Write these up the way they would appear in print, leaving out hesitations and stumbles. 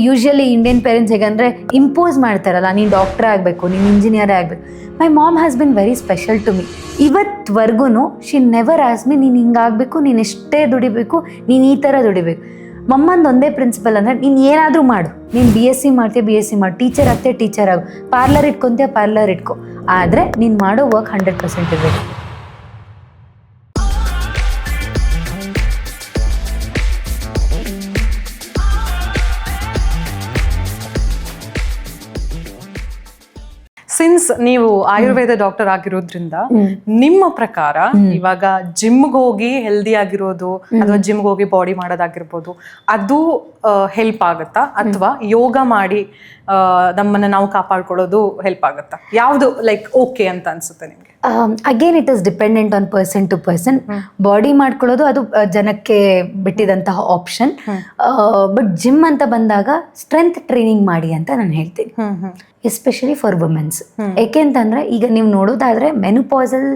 Usually Indian parents ಹೇಗಂದರೆ impose ಮಾಡ್ತಾರಲ್ಲ, ನೀನು ಡಾಕ್ಟ್ರೇ ಆಗಬೇಕು, ನೀನು ಇಂಜಿನಿಯರೇ ಆಗಬೇಕು. My mom has been very special to me. ಇವತ್ವರೆಗೂ ಶಿ ನೆವರ್ ಆಸ್ ಮಿ ನೀನು ಹಿಂಗಾಗಬೇಕು, ನೀನು ಎಷ್ಟೇ ದುಡಿಬೇಕು, ನೀನು ಈ ಥರ ದುಡಿಬೇಕು. ಮಮ್ಮಂದು ಒಂದೇ ಪ್ರಿನ್ಸಿಪಲ್ ಅಂದರೆ, ನೀನು ಏನಾದರೂ ಮಾಡು, ನೀನು BSc ಮಾಡ್ತೀಯ BSc ಮಾಡು, ಟೀಚರ್ ಆಗ್ತೀಯ ಟೀಚರ್ ಆಗು, ಪಾರ್ಲರ್ ಇಟ್ಕೊತೀಯ ಪಾರ್ಲರ್ ಇಟ್ಕೊ, ಆದರೆ ನೀನು ಮಾಡೋ ವರ್ಕ್ 100% ಇರಬೇಕು. ಸಿನ್ಸ್ ನೀವು ಆಯುರ್ವೇದ ಡಾಕ್ಟರ್ ಆಗಿರೋದ್ರಿಂದ ನಿಮ್ಮ ಪ್ರಕಾರ ಇವಾಗ ಜಿಮ್ಗೆ ಹೋಗಿ ಹೆಲ್ದಿ ಆಗಿರೋದು ಅಥವಾ ಜಿಮ್ಗೆ ಹೋಗಿ ಬಾಡಿ ಮಾಡೋದಾಗಿರ್ಬೋದು, ಅದು ಹೆಲ್ಪ್ ಆಗುತ್ತಾ ಅಥವಾ ಯೋಗ ಮಾಡಿ ನಮ್ಮನ್ನ ನಾವು ಕಾಪಾಡ್ಕೊಳ್ಳೋದು ಹೆಲ್ಪ್ ಆಗುತ್ತಾ? ಯಾವುದು ಲೈಕ್ ಓಕೆ ಅಂತ ಅನ್ಸುತ್ತೆ ನಿಮ್ಗೆ? Again it is dependent on person to person. Body ಮಾಡ್ಕೊಳ್ಳೋದು ಅದು ಜನಕ್ಕೆ ಬಿಟ್ಟಿದಂತಹ ಆಪ್ಷನ್. ಬಟ್ ಜಿಮ್ ಅಂತ ಬಂದಾಗ ಸ್ಟ್ರೆಂತ್ ಟ್ರೈನಿಂಗ್ ಮಾಡಿ ಅಂತ ನಾನು ಹೇಳ್ತೀನಿ, ಎಸ್ಪೆಷಲಿ ಫಾರ್ ವುಮೆನ್ಸ್. ಏಕೆ ಅಂತಂದ್ರೆ ಈಗ ನೀವು ನೋಡೋದಾದ್ರೆ ಮೆನೋಪಾಸಲ್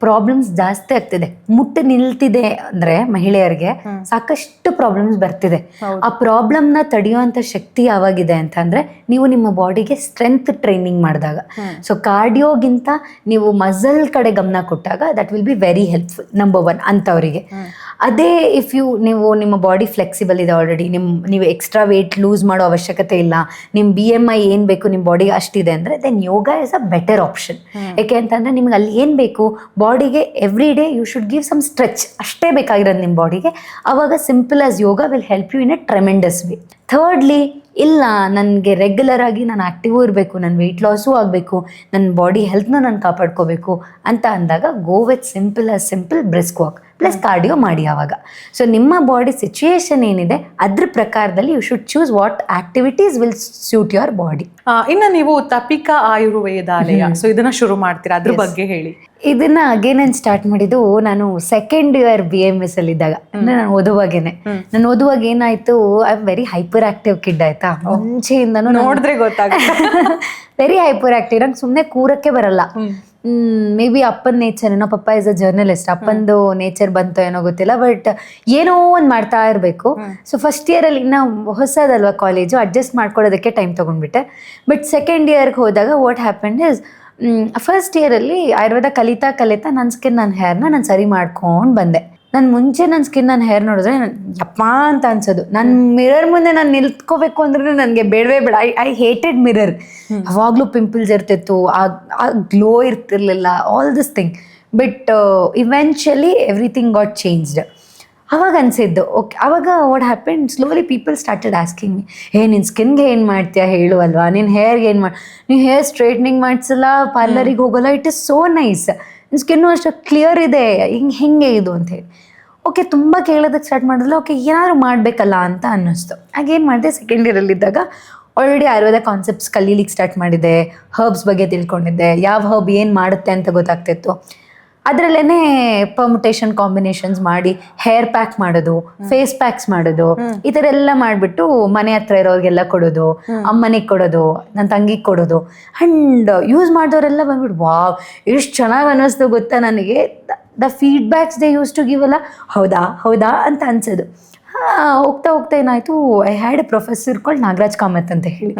ಪ್ರಾಬ್ಲಮ್ಸ್ ಜಾಸ್ತಿ ಆಗ್ತಿದೆ. ಮುಟ್ಟು ನಿಲ್ತಿದೆ ಅಂದ್ರೆ ಮಹಿಳೆಯರಿಗೆ ಸಾಕಷ್ಟು ಪ್ರಾಬ್ಲಮ್ಸ್ ಬರ್ತಿದೆ. ಆ ಪ್ರಾಬ್ಲಮ್ನ ತಡೆಯುವಂಥ ಶಕ್ತಿ ಯಾವಾಗಿದೆ ಅಂತಂದ್ರೆ ನೀವು ನಿಮ್ಮ ಬಾಡಿಗೆ ಸ್ಟ್ರೆಂತ್ ಟ್ರೈನಿಂಗ್ ಮಾಡಿದಾಗ. ಸೊ ಕಾರ್ಡಿಯೋಗಿಂತ ನೀವು ಮಸಲ್ ಕಡೆ ಗಮನ ಕೊಟ್ಟಾಗ that will be very helpful, number 1 ಅಂಥವರಿಗೆ. ಅದೇ ಇಫ್ ನೀವು ನಿಮ್ಮ ಬಾಡಿ ಫ್ಲೆಕ್ಸಿಬಲ್ ಇದೆ ಆಲ್ರೆಡಿ, ನೀವು ಎಕ್ಸ್ಟ್ರಾ ವೆಯ್ಟ್ ಲೂಸ್ ಮಾಡೋ ಅವಶ್ಯಕತೆ ಇಲ್ಲ, ನಿಮ್ಮ BMI ಏನು ಬೇಕು ನಿಮ್ಮ ಬಾಡಿಗೆ ಅಷ್ಟಿದೆ ಅಂದರೆ then yoga is a better option. ಯಾಕೆ ಅಂತಂದರೆ ನಿಮ್ಗೆ ಅಲ್ಲಿ ಏನು ಬೇಕು, ಬಾಡಿಗೆ every day you should give some stretch, ಅಷ್ಟೇ ಬೇಕಾಗಿರೋದು ನಿಮ್ಮ ಬಾಡಿಗೆ. ಆವಾಗ simple as yoga will help you in a tremendous way. Thirdly, ಇಲ್ಲ ನನಗೆ ರೆಗ್ಯುಲರ್ ಆಗಿ ನಾನು ಆ್ಯಕ್ಟಿವೂ ಇರಬೇಕು, ನನ್ನ ವೆಯ್ಟ್ ಲಾಸೂ ಆಗಬೇಕು, ನನ್ನ ಬಾಡಿ ಹೆಲ್ತ್ನ ನಾನು ಕಾಪಾಡ್ಕೋಬೇಕು ಅಂತ ಅಂದಾಗ go with simple brisk walk plus cardio ಮಾಡಿ ಆವಾಗ. ಸೊ ನಿಮ್ಮ ಬಾಡಿ ಸಿಚುಯೇಷನ್ ಏನಿದೆ ಅದ್ರ ಪ್ರಕಾರದಲ್ಲಿ you should choose what activities will suit your body. ಇನ್ನು ನೀವು ತಪಿಕಾ ಆಯುರ್ವೇದಾಲಯ, ಸೊ ಇದನ್ನ ಶುರು ಮಾಡ್ತೀರಾ, ಅದ್ರ ಬಗ್ಗೆ ಹೇಳಿ. ಇದನ್ನ ಅಗೇನ್ ನಾನು ಸ್ಟಾರ್ಟ್ ಮಾಡಿದ್ದು ನಾನು ಸೆಕೆಂಡ್ ಇಯರ್ BMS ಅಲ್ಲಿ ಇದ್ದಾಗ, ಅಂದ್ರೆ ನಾನು ಓದುವಾಗ ಏನಾಯ್ತು, I am very hyper active kid ಆಯ್ತಾ, ಮುಂಚೆಯಿಂದನೂ ನೋಡಿದ್ರೆ ಗೊತ್ತಾಗುತ್ತೆ. ವೆರಿ ಹೈಪರ್ ಆಕ್ಟಿವ್, ನಂಗೆ ಸುಮ್ಮನೆ ಕೂರಕ್ಕೆ ಬರಲ್ಲ. ಮೇ ಬಿ ಅಪ್ಪನ ನೇಚರ್ ಏನೋ, ಪಪ್ಪ ಇಸ್ ಅ ಜರ್ನಲಿಸ್ಟ್, ಅಪ್ಪಂದು ನೇಚರ್ ಬಂತೋ ಏನೋ ಗೊತ್ತಿಲ್ಲ, ಬಟ್ ಏನೋ ಒಂದು ಮಾಡ್ತಾ ಇರಬೇಕು. ಸೊ ಫಸ್ಟ್ ಇಯರಲ್ಲಿ ಇನ್ನು ಹೊಸದಲ್ವಾ ಕಾಲೇಜು, ಅಡ್ಜಸ್ಟ್ ಮಾಡ್ಕೊಳ್ಳೋದಕ್ಕೆ ಟೈಮ್ ತೊಗೊಂಡ್ಬಿಟ್ಟೆ. ಬಟ್ ಸೆಕೆಂಡ್ ಇಯರ್ಗೆ ಹೋದಾಗ ವಾಟ್ ಹ್ಯಾಪನ್ಡ್ ಇಸ್, ಫಸ್ಟ್ ಇಯರಲ್ಲಿ ಆಯುರ್ವೇದ ಕಲಿತಾ ನನ್ನ ಸ್ಕಿನ್ ನನ್ನ ಹೇರ್ನ ನಾನು ಸರಿ ಮಾಡ್ಕೊಂಡು ಬಂದೆ. ನಾನು ಮುಂಚೆ ನನ್ನ ಸ್ಕಿನ್ ನನ್ನ ಹೇರ್ ನೋಡಿದ್ರೆ ಯಪ್ಪ ಅಂತ ಅನ್ಸೋದು. ನಾನು ಮಿರರ್ ಮುಂದೆ ನಾನು ನಿಲ್ತ್ಕೋಬೇಕು ಅಂದ್ರೆ ನನಗೆ ಬೇಡವೇ ಬೇಡ. I hated mirror. ಅವಾಗಲೂ ಪಿಂಪಲ್ಸ್ ಇರ್ತಿತ್ತು, ಆ ಗ್ಲೋ ಇರ್ತಿರ್ಲಿಲ್ಲ, all this thing. But eventually everything got changed. ಅವಾಗ ಅನಿಸಿದ್ದು ಓಕೆ. ಆವಾಗ what happen, slowly people started asking me, ನಿನ್ನ ಸ್ಕಿನ್ಗೆ ಏನು ಮಾಡ್ತೀಯಾ ಹೇಳು ಅಲ್ವಾ, ನಿನ್ನ ಹೇರ್ಗೆ ಏನು ನೀವು ಹೇರ್ ಸ್ಟ್ರೈಟ್ನಿಂಗ್ ಮಾಡಿಸಲ್ಲ, ಪಾರ್ಲರಿಗೆ ಹೋಗೋಲ್ಲ, ಇಟ್ ಇಸ್ ಸೋ ನೈಸ್, ನಿನ್ನ ಸ್ಕಿನ್ನು ಅಷ್ಟು ಕ್ಲಿಯರ್ ಇದೆ, ಹಿಂಗೆ ಇದು ಅಂತ ಹೇಳಿ. ಓಕೆ, ತುಂಬ ಕೇಳೋದಕ್ಕೆ ಸ್ಟಾರ್ಟ್ ಮಾಡಿದ್ರಲ್ಲ, ಓಕೆ ಏನಾದ್ರು ಮಾಡಬೇಕಲ್ಲ ಅಂತ ಅನ್ನಿಸ್ತು. ಆಗೇನು ಮಾಡಿದೆ, ಸೆಕೆಂಡ್ ಇಯರಲ್ಲಿದ್ದಾಗ ಆಲ್ರೆಡಿ ಆಯುರ್ವೇದ ಕಾನ್ಸೆಪ್ಟ್ಸ್ ಕಲೀಲಿಕ್ಕೆ ಸ್ಟಾರ್ಟ್ ಮಾಡಿದೆ, ಹರ್ಬ್ಸ್ ಬಗ್ಗೆ ತಿಳ್ಕೊಂಡಿದ್ದೆ, ಯಾವ ಹರ್ಬ್ ಏನು ಮಾಡುತ್ತೆ ಅಂತ ಗೊತ್ತಾಗ್ತಿತ್ತು. ಅದರಲ್ಲೇ ಪರ್ಮುಟೇಷನ್ ಕಾಂಬಿನೇಷನ್ಸ್ ಮಾಡಿ ಹೇರ್ ಪ್ಯಾಕ್ ಮಾಡೋದು, ಫೇಸ್ ಪ್ಯಾಕ್ಸ್ ಮಾಡೋದು, ಈ ಥರ ಎಲ್ಲ ಮಾಡಿಬಿಟ್ಟು ಮನೆ ಹತ್ರ ಇರೋರಿಗೆಲ್ಲ ಕೊಡೋದು, ಅಮ್ಮನಿಗೆ ಕೊಡೋದು, ನನ್ನ ತಂಗಿಗೆ ಕೊಡೋದು. ಆ್ಯಂಡ್ ಯೂಸ್ ಮಾಡಿದವರೆಲ್ಲ ಬಂದ್ಬಿಟ್ಟು ವಾವ್ ಎಷ್ಟು ಚೆನ್ನಾಗಿ ಅನ್ನಿಸ್ತು ಗೊತ್ತಾ ನನಗೆ. The feedbacks they use to give ಅಲ್ಲ, ಹೌದಾ ಅಂತ ಅನ್ಸೋದು. ಹೋಗ್ತಾ ಏನಾಯಿತು, I had a professor called Nagaraj Kamath ಅಂತ ಹೇಳಿ.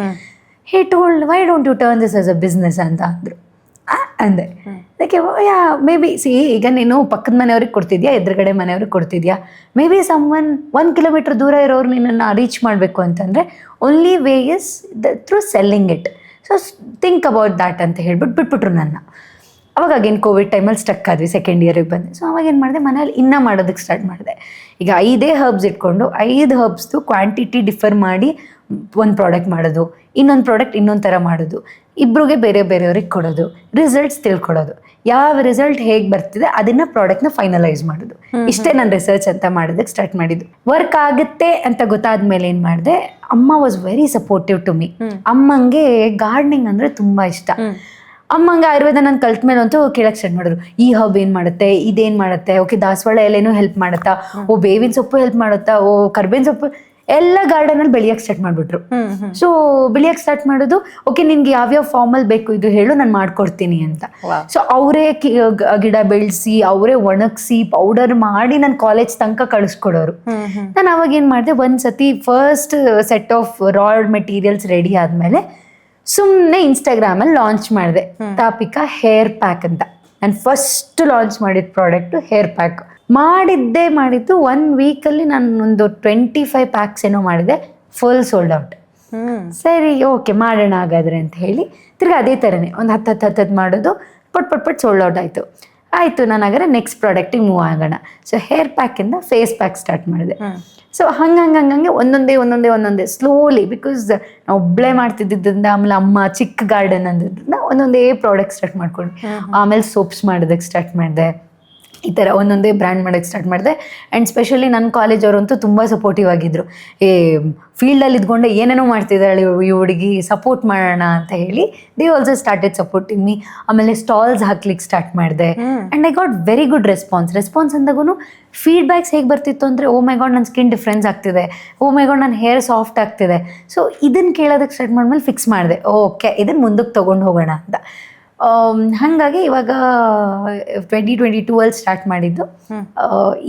He told why don't you turn this as a business ಅಂತ ಅಂದರು. ಅಂದೆ ಅದಕ್ಕೆ ಮೇ ಬಿ ಈಗ ನೀನು ಪಕ್ಕದ ಮನೆಯವ್ರಿಗೆ ಕೊಡ್ತಿದ್ಯಾ, ಎದುರುಗಡೆ ಮನೆಯವ್ರಿಗೆ ಕೊಡ್ತಿದ್ಯಾ, ಮೇ ಬಿ ಸಮ್ವನ್ 1 ಕಿಲೋಮೀಟರ್ ದೂರ ಇರೋರು ನಿನ್ನನ್ನು ರೀಚ್ ಮಾಡಬೇಕು ಅಂತಂದರೆ only way is through selling it. So think about that ಅಂತ ಹೇಳ್ಬಿಟ್ಟು ಬಿಟ್ಬಿಟ್ರು ನನ್ನ. ಅವಾಗ ಅಗೇನು ಕೋವಿಡ್ ಟೈಮಲ್ಲಿ ಸ್ಟಕ್ ಆದ್ವಿ, ಸೆಕೆಂಡ್ ಇಯರಿಗೆ ಬಂದೆ. ಸೊ ಅವಾಗ ಏನು ಮಾಡಿದೆ, ಮನೇಲಿ ಇನ್ನೂ ಮಾಡೋದಕ್ಕೆ ಸ್ಟಾರ್ಟ್ ಮಾಡಿದೆ. ಈಗ 5 ಹರ್ಬ್ಸ್ ಇಟ್ಕೊಂಡು 5 ಹರ್ಬ್ಸ್ದು ಕ್ವಾಂಟಿಟಿ ಡಿಫರ್ ಮಾಡಿ ಒಂದು ಪ್ರಾಡಕ್ಟ್ ಮಾಡೋದು, ಇನ್ನೊಂದು ಪ್ರಾಡಕ್ಟ್ ಇನ್ನೊಂದು ಥರ ಮಾಡೋದು, ಇಬ್ಬರಿಗೆ ಬೇರೆಯವ್ರಿಗೆ ಕೊಡೋದು, ರಿಸಲ್ಟ್ಸ್ ತಿಳ್ಕೊಡೋದು, ಯಾವ ರಿಸಲ್ಟ್ ಹೇಗೆ ಬರ್ತಿದೆ ಅದನ್ನು ಪ್ರಾಡಕ್ಟ್ನ ಫೈನಲೈಸ್ ಮಾಡೋದು. ಇಷ್ಟೇ ನಾನು ರಿಸರ್ಚ್ ಅಂತ ಮಾಡೋದಕ್ಕೆ ಸ್ಟಾರ್ಟ್ ಮಾಡಿದ್ದು. ವರ್ಕ್ ಆಗುತ್ತೆ ಅಂತ ಗೊತ್ತಾದ್ಮೇಲೆ ಏನು ಮಾಡಿದೆ, ಅಮ್ಮ was very supportive to me. ಅಮ್ಮಂಗೆ ಗಾರ್ಡನಿಂಗ್ ಅಂದರೆ ತುಂಬ ಇಷ್ಟ. ಅಮ್ಮಂಗೆ ಆಯುರ್ವೇದ ನಾನು ಕಲ್ತ ಮೇಲೆ ಅಂತೂ ಕೇಳಕ್ಕೆ ಸ್ಟಾರ್ಟ್ ಮಾಡಿದ್ರು, ಈ ಹಬ್ ಏನು ಮಾಡುತ್ತೆ, ಇದೇನು ಮಾಡುತ್ತೆ, ಓಕೆ ದಾಸವಾಳ ಎಲೆನೂ ಹೆಲ್ಪ್ ಮಾಡುತ್ತಾ, ಬೇವಿನ ಸೊಪ್ಪು ಹೆಲ್ಪ್ ಮಾಡುತ್ತಾ, ಕರ್ಬೇವಿನ ಸೊಪ್ಪು ಎಲ್ಲ ಗಾರ್ಡನ್ ಅಲ್ಲಿ ಬೆಳೆಯಕ್ಕೆ ಸ್ಟಾರ್ಟ್ ಮಾಡ್ಬಿಟ್ರು. ಸೊ ಬೆಳೆಯಕ್ಕೆ ಸ್ಟಾರ್ಟ್ ಮಾಡೋದು, ಓಕೆ ನಿನ್ಗೆ ಯಾವ್ಯಾವ ಫಾರ್ಮಲ್ ಬೇಕು ಇದು ಹೇಳು, ನಾನು ಮಾಡ್ಕೊಡ್ತೀನಿ ಅಂತ. ಸೊ ಅವರೇ ಗಿಡ ಬೆಳೆಸಿ, ಅವರೇ ಒಣಗಿಸಿ ಪೌಡರ್ ಮಾಡಿ ನನ್ನ ಕಾಲೇಜ್ ತನಕ ಕಳಿಸ್ಕೊಡೋರು. ನಾನು ಅವಾಗ ಏನ್ ಮಾಡಿದೆ, ಒಂದ್ಸತಿ first set of raw materials ready ಆದ್ಮೇಲೆ ಸುಮ್ಮನೆ ಇನ್ಸ್ಟಾಗ್ರಾಮಲ್ಲಿ ಲಾಂಚ್ ಮಾಡಿದೆ, ತಾಪಿಕಾ ಹೇರ್ ಪ್ಯಾಕ್ ಅಂತ. ನಾನು ಫಸ್ಟ್ ಲಾಂಚ್ ಮಾಡಿದ ಪ್ರಾಡಕ್ಟ್ ಹೇರ್ ಪ್ಯಾಕ್. ಮಾಡಿದ್ದು 1 ವೀಕಲ್ಲಿ ನಾನು ಒಂದು 25 ಪ್ಯಾಕ್ಸ್ ಏನೋ ಮಾಡಿದೆ, ಫುಲ್ ಸೋಲ್ಡ್ ಔಟ್. ಸರಿ ಓಕೆ ಮಾಡೋಣ ಹಾಗಾದ್ರೆ ಅಂತ ಹೇಳಿ ತಿರ್ಗಿ ಅದೇ ಥರನೇ ಒಂದು 10 ಮಾಡೋದು, ಪಟ್ ಸೋಲ್ಡ್ ಔಟ್ ಆಯಿತು. ನಾನು ಹಾಗಾದ್ರೆ ನೆಕ್ಸ್ಟ್ ಪ್ರಾಡಕ್ಟಿಗೆ ಮೂವ್ ಆಗೋಣ. ಸೊ ಹೇರ್ ಪ್ಯಾಕಿಂದ ಫೇಸ್ ಪ್ಯಾಕ್ ಸ್ಟಾರ್ಟ್ ಮಾಡಿದೆ. ಸೊ ಹಂಗೆ ಒಂದೊಂದೇ ಸ್ಲೋಲಿ, ಬಿಕಾಸ್ ನಾವು ಒಬ್ಬಳೇ ಮಾಡ್ತಿದ್ದಿಂದ, ಆಮೇಲೆ ಅಮ್ಮ ಚಿಕ್ಕ ಗಾರ್ಡನ್ ಅಂದಿದ್ದರಿಂದ ಒಂದೊಂದೇ ಪ್ರಾಡಕ್ಟ್ ಸ್ಟಾರ್ಟ್ ಮಾಡ್ಕೊಂಡು, ಆಮೇಲೆ ಸೋಪ್ಸ್ ಮಾಡೋದಕ್ಕೆ ಸ್ಟಾರ್ಟ್ ಮಾಡಿದೆ. ಈ ಥರ ಒಂದೊಂದೇ ಬ್ರ್ಯಾಂಡ್ ಮಾಡೋಕ್ಕೆ ಸ್ಟಾರ್ಟ್ ಮಾಡಿದೆ. ಆ್ಯಂಡ್ ಸ್ಪೆಷಲಿ ನನ್ನ ಕಾಲೇಜ್ ಅವರಂತೂ ತುಂಬ ಸಪೋರ್ಟಿವ್ ಆಗಿದ್ದರು. ಫೀಲ್ಡಲ್ಲಿ ಇದ್ಕೊಂಡೆ ಏನೇನೋ ಮಾಡ್ತಿದ್ದಾಳೆ ಈ ಹುಡುಗಿ, ಸಪೋರ್ಟ್ ಮಾಡೋಣ ಅಂತ ಹೇಳಿ they also started supporting me. ಆಮೇಲೆ ಸ್ಟಾಲ್ಸ್ ಹಾಕ್ಲಿಕ್ಕೆ ಸ್ಟಾರ್ಟ್ ಮಾಡಿದೆ. And I got very good response ಅಂದಾಗೂ ಫೀಡ್ಬ್ಯಾಕ್ಸ್ ಹೇಗೆ ಬರ್ತಿತ್ತು ಅಂದರೆ, ಓ ಮೈ ಗಾಡ್ ನನ್ನ ಸ್ಕಿನ್ ಡಿಫ್ರೆನ್ಸ್ ಆಗ್ತಿದೆ, ಓ ಮೈ ಗಾಡ್ ನನ್ನ ಹೇರ್ ಸಾಫ್ಟ್ ಆಗ್ತಿದೆ. ಸೊ ಇದನ್ನು ಕೇಳೋದಕ್ಕೆ ಸ್ಟಾರ್ಟ್ ಮಾಡಿದ್ಮೇಲೆ ಫಿಕ್ಸ್ ಮಾಡಿದೆ, ಓಕೆ ಇದನ್ನು ಮುಂದಕ್ಕೆ ತೊಗೊಂಡು ಹೋಗೋಣ ಅಂತ. ಹಾಗಾಗಿ ಇವಾಗ 2022 ಅಲ್ಲಿ ಸ್ಟಾರ್ಟ್ ಮಾಡಿದ್ದು.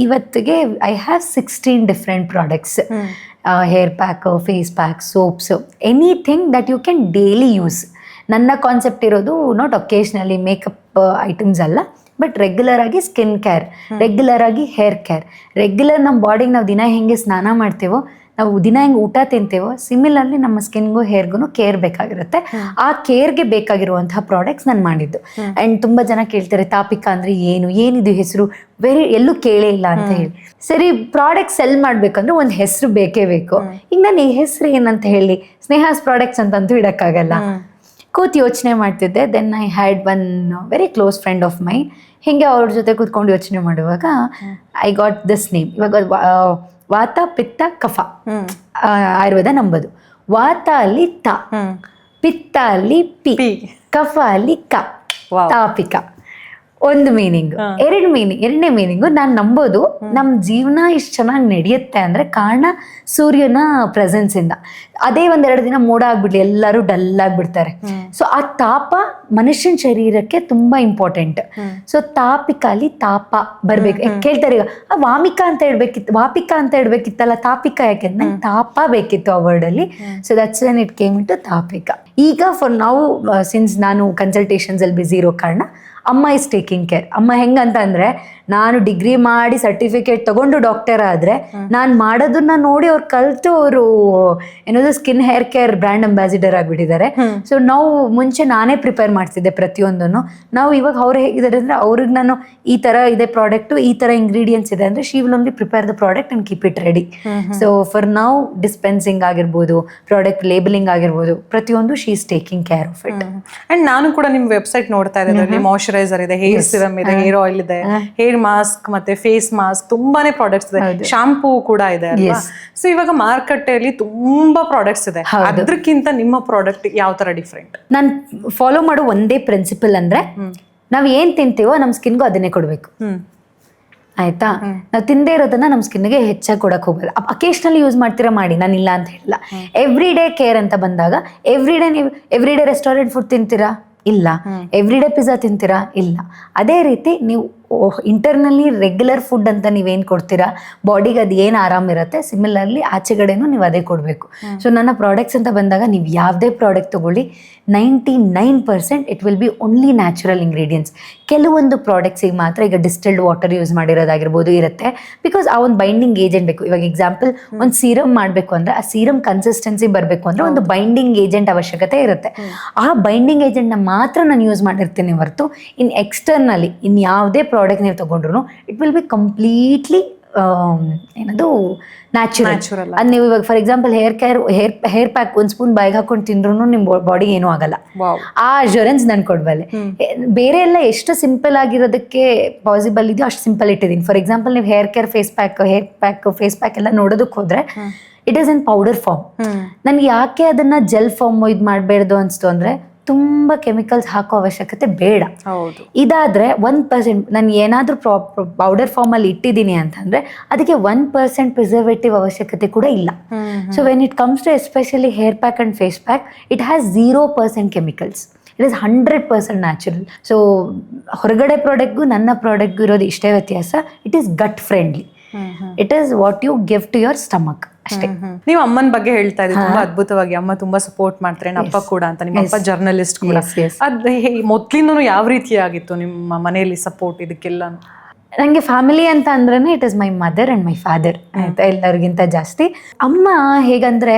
ಇವತ್ತಿಗೆ I have 16 different products. Hair pack, face pack, soaps, anything that you can daily use. ನನ್ನ ಕಾನ್ಸೆಪ್ಟ್ ಇರೋದು ನಾಟ್ ಒಕೇಶ್ನಲಿ ಮೇಕಪ್ ಐಟಮ್ಸ್ ಅಲ್ಲ, ಬಟ್ ರೆಗ್ಯುಲರ್ ಆಗಿ ಸ್ಕಿನ್ ಕೇರ್, ರೆಗ್ಯುಲರ್ ಆಗಿ ಹೇರ್ ಕೇರ್, ರೆಗ್ಯುಲರ್ ನಮ್ಮ ಬಾಡಿಗೆ ನಾವು ದಿನ ಹೆಂಗೆ ಸ್ನಾನ ಮಾಡ್ತೇವೋ, ನಾವು ದಿನ ಹೆಂಗೆ ಊಟ ತಿಂತೇವೋ, ಸಿಮಿಲರ್ಲಿ ನಮ್ಮ ಸ್ಕಿನ್ಗೂ ಹೇರ್ಗೂ ಕೇರ್ ಬೇಕಾಗಿರುತ್ತೆ. ಆ ಕೇರ್ಗೆ ಬೇಕಾಗಿರುವಂತಹ ಪ್ರಾಡಕ್ಟ್ಸ್ ನಾನು ಮಾಡಿದ್ದು. ಆ್ಯಂಡ್ ತುಂಬ ಜನ ಕೇಳ್ತಾರೆ ತಾಪಿಕಾ ಅಂದರೆ ಏನಿದು ಹೆಸರು, ಎಲ್ಲೂ ಕೇಳೇ ಇಲ್ಲ ಅಂತ ಹೇಳಿ. ಸರಿ, ಪ್ರಾಡಕ್ಟ್ ಸೆಲ್ ಮಾಡಬೇಕಂದ್ರೆ ಒಂದು ಹೆಸರು ಬೇಕೇ ಬೇಕು. ಈಗ ನಾನು ಈ ಹೆಸರು ಏನಂತ ಹೇಳಿ, ಸ್ನೇಹಾಸ್ ಪ್ರಾಡಕ್ಟ್ಸ್ ಅಂತಂತೂ ಇಡೋಕ್ಕಾಗಲ್ಲ. ಕೂತು ಯೋಚನೆ ಮಾಡ್ತಿದ್ದೆ. Then I had one very close friend of mine. ಹಿಂಗೆ ಅವ್ರ ಜೊತೆ ಕೂತ್ಕೊಂಡು ಯೋಚನೆ ಮಾಡುವಾಗ ಐ ಗಾಟ್ ದಿಸ್ ನೇಮ್. ಇವಾಗ ವಾತ, ಪಿತ್ತ, ಕಫ ಆಯುರ್ವೇದ ನಂಬೋದು. ವಾತ ಅಲ್ಲಿ ತ, ಪಿತ್ತ ಅಲ್ಲಿ ಪಿ, ಕಫ ಅಲ್ಲಿ ಕ, ತಾಪಿಕಾ. ಒಂದು ಮೀನಿಂಗ್. ಎರಡನೇ ಮೀನಿಂಗು, ನಾನು ನಂಬೋದು ನಮ್ಮ ಜೀವನ ಇಷ್ಟು ಚೆನ್ನಾಗಿ ನಡೆಯುತ್ತೆ ಅಂದರೆ ಕಾರಣ ಸೂರ್ಯನ ಪ್ರೆಸೆನ್ಸ್ ಇಂದ. ಅದೇ 1-2 ದಿನ ಮೋಡ ಆಗ್ಬಿಡ್ಲಿ, ಎಲ್ಲರೂ ಡಲ್ ಆಗ್ಬಿಡ್ತಾರೆ. ಸೊ ಆ ತಾಪ ಮನುಷ್ಯನ ಶರೀರಕ್ಕೆ ತುಂಬಾ ಇಂಪಾರ್ಟೆಂಟ್. ಸೊ ತಾಪಿಕಾಲಿ ತಾಪ ಬರ್ಬೇಕು. ಕೇಳ್ತಾರೆ ಈಗ ವಾಮಿಕಾ ಅಂತ ಇಡ್ಬೇಕಿತ್ತಲ್ಲ, ತಾಪಿಕಾ ಯಾಕೆ? ನಂಗೆ ತಾಪ ಬೇಕಿತ್ತು ಆ ವರ್ಡ್ ಅಲ್ಲಿ. So that's when it came into Tapika. ಈಗ ಫಾರ್ ನಾವು, ಸಿನ್ಸ್ ನಾನು ಕನ್ಸಲ್ಟೇಷನ್ಸ್ ಅಲ್ಲಿ ಬ್ಯುಸಿ ಇರೋ ಕಾರಣ ಅಮ್ಮ ಇಸ್ ಟೇಕಿಂಗ್ ಕೇರ್. ಅಮ್ಮ ಹೆಂಗಂತ ಅಂದರೆ, ನಾನು ಡಿಗ್ರಿ ಮಾಡಿ ಸರ್ಟಿಫಿಕೇಟ್ ತಗೊಂಡು ಡಾಕ್ಟರ್ ಆದರೆ ನಾನು ಮಾಡೋದನ್ನ ನೋಡಿ ಅವ್ರು ಕಲಿತು ಅವರು ಏನದು skin hair care brand ambassador ಆಗಿಬಿಟ್ಟಿದ್ದಾರೆ. ಸೊ ನಾವು ಮುಂಚೆ ನಾನೇ ಪ್ರಿಪೇರ್ ಮಾಡ್ತಿದ್ದೆ ಪ್ರತಿಯೊಂದನ್ನು. ನಾವು ಇವಾಗ ಅವ್ರು ಹೇಗಿದ್ದಾರೆ ಅಂದರೆ, ಅವ್ರಿಗೆ ನಾನು ಈ ಥರ ಇದೆ ಪ್ರಾಡಕ್ಟು, ಈ ಥರ ಇಂಗ್ರೀಡಿಯೆಂಟ್ಸ್ ಇದೆ ಅಂದರೆ, she will only prepare the product and keep it ready. So for ನಾವು ಡಿಸ್ಪೆನ್ಸಿಂಗ್ ಆಗಿರ್ಬೋದು, ಪ್ರಾಡಕ್ಟ್ ಲೇಬಲಿಂಗ್ ಆಗಿರ್ಬೋದು, ಪ್ರತಿಯೊಂದು she is taking care of it. And ನಾನು ಕೂಡ ನಿಮ್ಮ ವೆಬ್ಸೈಟ್ ನೋಡ್ತಾ ಇದ್ದೆ, ಮಾಯಶ್ಚರೈಸರ್ ಇದೆ, ಹೇರ್ ಸಿರಮ್ ಇದೆ, ಹೇರ್ ಆಯಿಲ್ ಇದೆ, ಹೇರ್ ಮಾಸ್ಕ್ ಮತ್ತೆ ಫೇಸ್ ಮಾಸ್ಕ್, ತುಂಬಾನೇ ಪ್ರಾಡಕ್ಟ್ಸ್ ಇದೆ, ಶಾಂಪೂ ಕೂಡ ಇದೆ ಅಲ್ವಾ? ಸೊ ಇವಾಗ ಮಾರುಕಟ್ಟೆಯಲ್ಲಿ ತುಂಬಾ ಪ್ರಾಡಕ್ಟ್ಸ್ ಇದೆ. ಅದಕ್ಕಿಂತ ನಿಮ್ಮ ಪ್ರಾಡಕ್ಟ್ ಯಾವ ತರ ಡಿಫ್ರೆಂಟ್? ನಾನು ಫಾಲೋ ಮಾಡೋ ಒಂದೇ ಪ್ರಿನ್ಸಿಪಲ್ ಅಂದ್ರೆ, ನಾವ್ ಏನ್ ತಿಂತೀವೋ ನಮ್ ಸ್ಕಿನ್ಗೂ ಅದನ್ನೇ ಕೊಡ್ಬೇಕು. ಆಯ್ತಾ? ನಾವು ತಿಂದೇ ಇರೋದನ್ನ ನಮ್ಮ ಸ್ಕಿನ್ಗೆ ಹೆಚ್ಚಾಗಿ ಕೊಡಕ್ ಹೋಗಲ್ಲ. ಅಕೇಶನಲಿ ಯೂಸ್ ಮಾಡ್ತೀರಾ ಮಾಡಿ, ನಾನು ಇಲ್ಲ ಅಂತ ಹೇಳಿಲ್ಲ. ಎವ್ರಿ ಡೇ ಕೇರ್ ಅಂತ ಬಂದಾಗ, ಎವ್ರಿ ಡೇ ರೆಸ್ಟೋರೆಂಟ್ ಫುಡ್ ತಿಂತೀರಾ? ಇಲ್ಲ. ಎವ್ರಿ ಡೇ ಪಿಜ್ಜಾ ತಿಂತೀರಾ? ಇಲ್ಲ. ಅದೇ ರೀತಿ ನೀವು ಇಂಟರ್ನಲ್ಲಿ ರೆಗ್ಯುಲರ್ ಫುಡ್ ಅಂತ ನೀವೇನು ಕೊಡ್ತೀರಾ, ಬಾಡಿಗೆ ಅದು ಏನು ಆರಾಮಿರುತ್ತೆ, ಸಿಮಿಲರ್ಲಿ ಆಚೆಗಡೆನೂ ನೀವು ಅದೇ ಕೊಡಬೇಕು. ಸೊ ನನ್ನ ಪ್ರಾಡಕ್ಟ್ಸ್ ಅಂತ ಬಂದಾಗ ನೀವು ಯಾವುದೇ ಪ್ರಾಡಕ್ಟ್ ತೊಗೊಳ್ಳಿ, 99% it will B only natural ingredients. ಕೆಲವೊಂದು ಪ್ರಾಡಕ್ಟ್ಸಿಗೆ ಮಾತ್ರ ಈಗ ಡಿಸ್ಟಿಲ್ಡ್ ವಾಟರ್ ಯೂಸ್ ಮಾಡಿರೋದಾಗಿರ್ಬೋದು ಇರುತ್ತೆ, ಬಿಕಾಸ್ ಆ ಒಂದು ಬೈಂಡಿಂಗ್ ಏಜೆಂಟ್ ಬೇಕು. ಇವಾಗ ಎಕ್ಸಾಂಪಲ್, ಒಂದು ಸೀರಮ್ ಮಾಡಬೇಕು ಅಂದರೆ, ಆ ಸೀರಮ್ ಕನ್ಸಿಸ್ಟೆನ್ಸಿ ಬರಬೇಕು ಅಂದರೆ ಒಂದು ಬೈಂಡಿಂಗ್ ಏಜೆಂಟ್ ಅವಶ್ಯಕತೆ ಇರುತ್ತೆ. ಆ ಬೈಂಡಿಂಗ್ ಏಜೆಂಟ್ನ ಮಾತ್ರ ನಾನು ಯೂಸ್ ಮಾಡಿರ್ತೀನಿ ಹೊರತು ಇನ್ ಎಕ್ಸ್ಟರ್ನಲಿ ಇನ್ ಯಾವುದೇ ಪ್ರಾಡಕ್ಟ್ ನೀವು ತಗೊಂಡ್ರು ಇಟ್ ವಿಲ್ ಬಿ ಕಂಪ್ಲೀಟ್ಲಿ ಏನದು ನ್ಯಾಚುರಲ್. ಅದು ನೀವು ಇವಾಗ ಫಾರ್ ಎಕ್ಸಾಂಪಲ್ ಹೇರ್ ಪ್ಯಾಕ್ ಒಂದು ಸ್ಪೂನ್ ಬಾಯಿಗೆ ಹಾಕೊಂಡು ತಿಂದ್ರು ನಿಮ್ಮ ಬಾಡಿಗೆ ಏನೂ ಆಗಲ್ಲ. ಆ ಅಶ್ಯೂರೆನ್ಸ್ ನಾನು ಕೊಡ್ಬಲ್ಲೆ. ಬೇರೆ ಎಲ್ಲ ಎಷ್ಟು ಸಿಂಪಲ್ ಆಗಿರೋದಕ್ಕೆ ಪಾಸಿಬಲ್ ಇದೆಯೋ ಅಷ್ಟು ಸಿಂಪಲ್ ಇಟ್ಟಿದ್ದೀನಿ. ಫಾರ್ ಎಕ್ಸಾಂಪಲ್ ನೀವು ಹೇರ್ ಪ್ಯಾಕ್ ಫೇಸ್ ಪ್ಯಾಕ್ ಎಲ್ಲ ನೋಡೋದಕ್ಕೆ ಹೋದ್ರೆ it is in powder form. ನನ್ಗೆ ಯಾಕೆ ಅದನ್ನ ಜೆಲ್ ಫಾರ್ಮ್ ಇದು ಮಾಡಬೇಡ್ದು ಅನಿಸ್ತು ಅಂದರೆ, ತುಂಬ ಕೆಮಿಕಲ್ಸ್ ಹಾಕೋ ಅವಶ್ಯಕತೆ ಬೇಡ. ಹೌದು. ಇದಾದರೆ 1%, ನಾನು ಏನಾದರೂ ಪೌಡರ್ ಫಾರ್ಮಲ್ಲಿ ಇಟ್ಟಿದ್ದೀನಿ ಅಂತಂದರೆ ಅದಕ್ಕೆ 1% ಪ್ರಿಸರ್ವೇಟಿವ್ ಅವಶ್ಯಕತೆ ಕೂಡ ಇಲ್ಲ. So when it comes to especially hair pack and face pack, it has 0% chemicals. It is 100% natural. So ಹೊರಗಡೆ ಪ್ರಾಡಕ್ಟ್ಗೂ ನನ್ನ ಪ್ರಾಡಕ್ಟ್ಗೂ ಇರೋದು ಇಷ್ಟೇ ವ್ಯತ್ಯಾಸ, it is gut friendly. It is what you give to your stomach ಅಷ್ಟೇ. ನೀವು ಅಮ್ಮನ ಬಗ್ಗೆ ಹೇಳ್ತಾ ಇದ್ದೀವಿ, ತುಂಬಾ ಅದ್ಭುತವಾಗಿ. ಅಮ್ಮ ತುಂಬಾ ಸಪೋರ್ಟ್ ಮಾಡ್ತಾರೆ, ಅಪ್ಪ ಕೂಡ ಅಂತ. ನಿಮ್ಮ ಅಪ್ಪ ಜರ್ನಲಿಸ್ಟ್ ಕೂಡ. ಅದ್ ಮೊದ್ಲಿಂದನೂ ಯಾವ ರೀತಿಯಾಗಿತ್ತು ನಿಮ್ಮ ಮನೆಯಲ್ಲಿ ಸಪೋರ್ಟ್ ಇದಕ್ಕೆಲ್ಲ? ನನಗೆ ಫ್ಯಾಮಿಲಿ ಅಂತ ಅಂದ್ರೇ it is my mother and my father ಆಯಿತಾ, ಎಲ್ಲರಿಗಿಂತ ಜಾಸ್ತಿ. ಅಮ್ಮ ಹೇಗಂದರೆ,